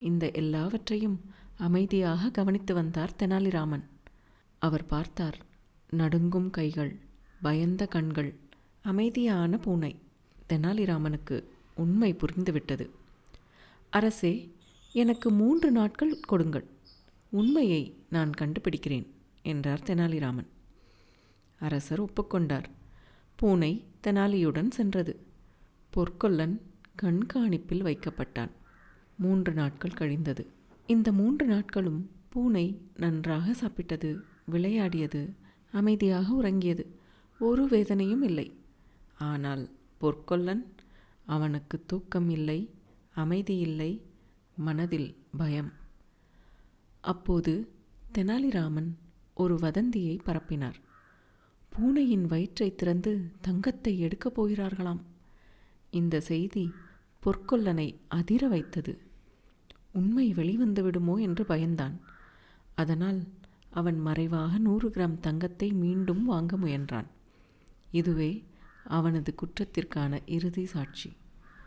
இந்த எல்லாவற்றையும் அமைதியாக கவனித்து வந்தார் தெனாலிராமன். அவர் பார்த்தார். நடுங்கும் கைகள், பயந்த கண்கள், அமைதியான பூனை. தெனாலிராமனுக்கு உண்மை புரிந்துவிட்டது. அரசே, எனக்கு 3 நாட்கள் கொடுங்கள். உண்மையை நான் கண்டுபிடிக்கிறேன் என்றார் தெனாலிராமன். அரசர் ஒப்புக்கொண்டார். பூனை தெனாலியுடன் சென்றது. பொற்கொல்லன் கண்காணிப்பில் வைக்கப்பட்டான். 3 நாட்கள் கழிந்தது. இந்த 3 நாட்களும் பூனை நன்றாக சாப்பிட்டது, விளையாடியது, அமைதியாக உறங்கியது. ஒரு வேதனையும் இல்லை. ஆனால் பொற்கொல்லன், அவனுக்கு தூக்கம் இல்லை, அமைதி இல்லை, மனதில் பயம். அப்போது தெனாலிராமன் ஒரு வதந்தியை பரப்பினார். பூனையின் வயிற்றை திறந்து தங்கத்தை எடுக்கப் போகிறார்களாம். இந்த செய்தி பொற்கொல்லனை அதிர வைத்தது. உண்மை வெளிவந்து விடுமோ என்று பயந்தான். அதனால் அவன் மறைவாக 100 கிராம் தங்கத்தை மீண்டும் வாங்க முயன்றான். இதுவே அவனது குற்றத்திற்கான இறுதி சாட்சி.